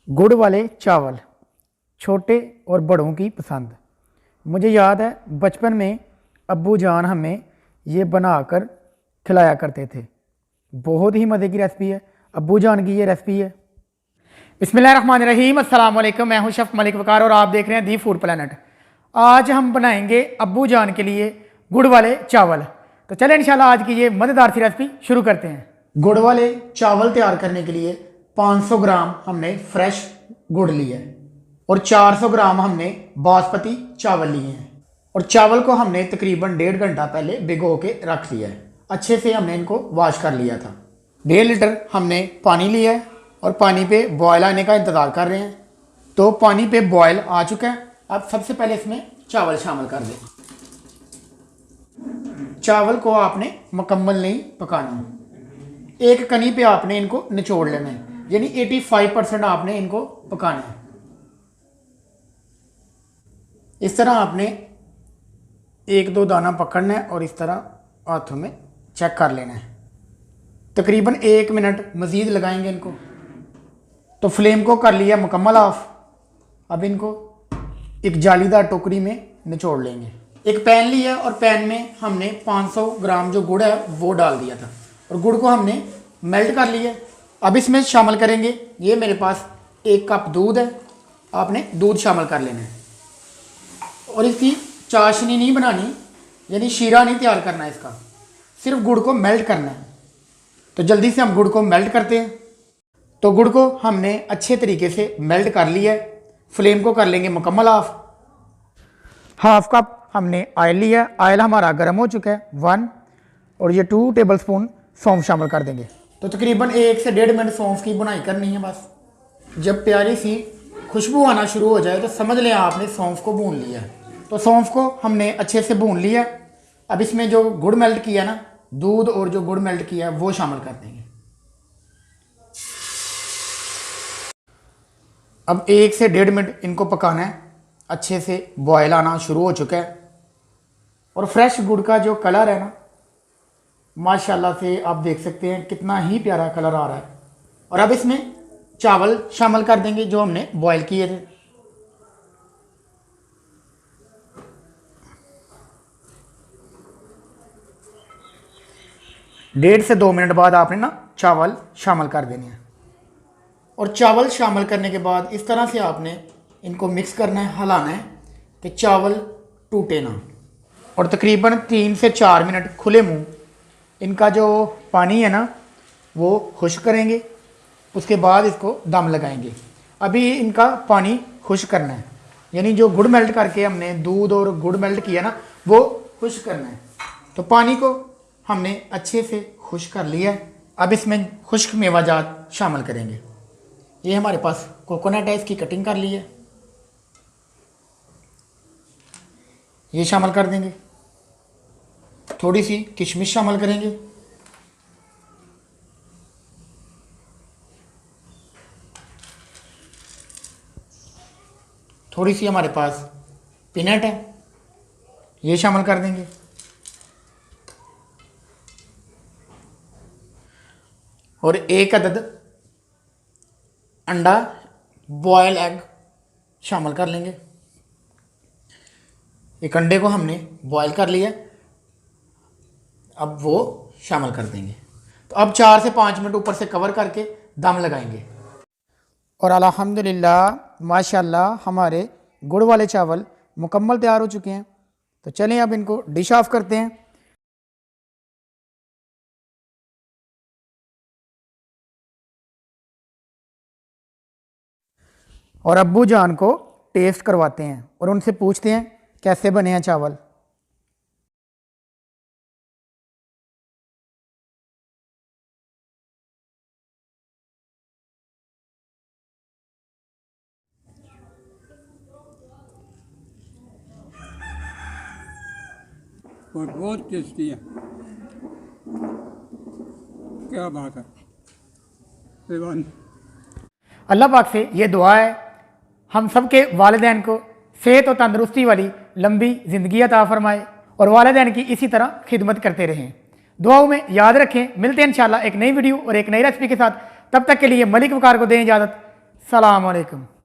गुड़ वाले चावल छोटे और बड़ों की पसंद। मुझे याद है बचपन में अब्बू जान हमें ये बनाकर खिलाया करते थे। बहुत ही मज़े की रेसिपी है, अब्बू जान की ये रेसिपी है। बिस्मिल्लाहिर्रहमानिर्रहीम, अस्सलाम वालेकुम। मैं हूं शेफ़ मलिक वकार और आप देख रहे हैं दी फूड प्लैनेट। आज हम बनाएंगे अब्बू जान के लिए गुड़ वाले चावल। तो चलें इंशाल्लाह आज की ये मज़ेदार सी रेसिपी शुरू करते हैं। गुड़ वाले चावल तैयार करने के लिए 500 ग्राम हमने फ्रेश गुड़ लिया है और 400 ग्राम हमने बासमती चावल लिए हैं। और चावल को हमने तकरीबन 1.5 घंटा पहले भिगो के रख लिया है। अच्छे से हमने इनको वॉश कर लिया था। 1.5 लीटर हमने पानी लिया है और पानी पे बॉयल आने का इंतज़ार कर रहे हैं। तो पानी पे बॉयल आ चुका है। अब सबसे पहले इसमें चावल शामिल कर दें। चावल को आपने मुकम्मल नहीं पकाना, एक कनी पे आपने इनको निचोड़ लेना है, यानी 85% आपने इनको पकाना है। इस तरह आपने 1-2 दाना पकड़ना है और इस तरह हाथों में चेक कर लेना है। तकरीबन 1 मिनट मज़ीद लगाएंगे इनको। तो फ्लेम को कर लिया मुकम्मल ऑफ। अब इनको एक जालीदार टोकरी में निचोड़ लेंगे। एक पैन लिया और पैन में हमने 500 ग्राम जो गुड़ है वो डाल दिया था और गुड़ को हमने मेल्ट कर लिया। अब इसमें शामिल करेंगे, ये मेरे पास 1 कप दूध है, आपने दूध शामिल कर लेना है। और इसकी चाशनी नहीं बनानी, यानी शीरा नहीं तैयार करना है इसका, सिर्फ गुड़ को मेल्ट करना है। तो जल्दी से हम गुड़ को मेल्ट करते हैं। तो गुड़ को हमने अच्छे तरीके से मेल्ट कर लिया है। फ्लेम को कर लेंगे मुकम्मल ऑफ। 1/2 कप हमने ऑयल लिया, ऑयल हमारा गर्म हो चुका है 1, और ये 2 टेबलस्पून सौंफ शामिल कर देंगे। तो तकरीबन 1 से 1.5 मिनट सौंफ की बुनाई करनी है बस। जब प्यारी सी खुशबू आना शुरू हो जाए तो समझ लें आपने सौंफ को भून लिया। तो सौंफ को हमने अच्छे से भून लिया। अब इसमें जो गुड़ मेल्ट किया ना, दूध और जो गुड़ मेल्ट किया वो शामिल कर देंगे। अब 1 से 1.5 मिनट इनको पकाना है। अच्छे से बॉयल आना शुरू हो चुका है और फ्रेश गुड़ का जो कलर है ना, माशाल्लाह से आप देख सकते हैं कितना ही प्यारा कलर आ रहा है। और अब इसमें चावल शामिल कर देंगे जो हमने बॉयल किए थे। डेढ़ से 2 मिनट बाद आपने ना चावल शामिल कर देने हैं। और चावल शामिल करने के बाद इस तरह से आपने इनको मिक्स करना है, हिलाना है कि चावल टूटे ना। और तकरीबन 3 से 4 मिनट खुले मुंह इनका जो पानी है ना वो खुश्क करेंगे। उसके बाद इसको दम लगाएंगे। अभी इनका पानी खुश्क करना है, यानी जो गुड़ मेल्ट करके हमने दूध और गुड़ मेल्ट किया ना वो खुश्क करना है। तो पानी को हमने अच्छे से खुश्क कर लिया है। अब इसमें खुश्क मेवाजात शामिल करेंगे। ये हमारे पास कोकोनट है, इसकी कटिंग कर ली है, ये शामिल कर देंगे। थोड़ी सी किशमिश शामिल करेंगे। थोड़ी सी हमारे पास पीनट है, ये शामिल कर देंगे। और 1 अदद अंडा बॉयल एग शामिल कर लेंगे। एक अंडे को हमने बॉयल कर लिया, अब वो शामिल कर देंगे। तो अब 4 से 5 मिनट ऊपर से कवर करके दम लगाएंगे। और अल्हम्दुलिल्लाह माशाल्लाह हमारे गुड़ वाले चावल मुकम्मल तैयार हो चुके हैं। तो चलें अब इनको डिश ऑफ करते हैं। और अब्बू जान को टेस्ट करवाते हैं और उनसे पूछते हैं कैसे बने हैं चावल। और बहुत टेस्टी है, क्या बात है। रिवान अल्लाह पाक से ये दुआ है हम सब के वालिदैन को सेहत और तंदरुस्ती वाली लंबी ज़िंदगी अता फरमाए और वालिदैन की इसी तरह खिदमत करते रहें। दुआओं में याद रखें। मिलते हैं इंशाल्लाह एक नई वीडियो और एक नई रेसिपी के साथ। तब तक के लिए मलिक वकार को दें इजाज़त। सलाम अलैकुम।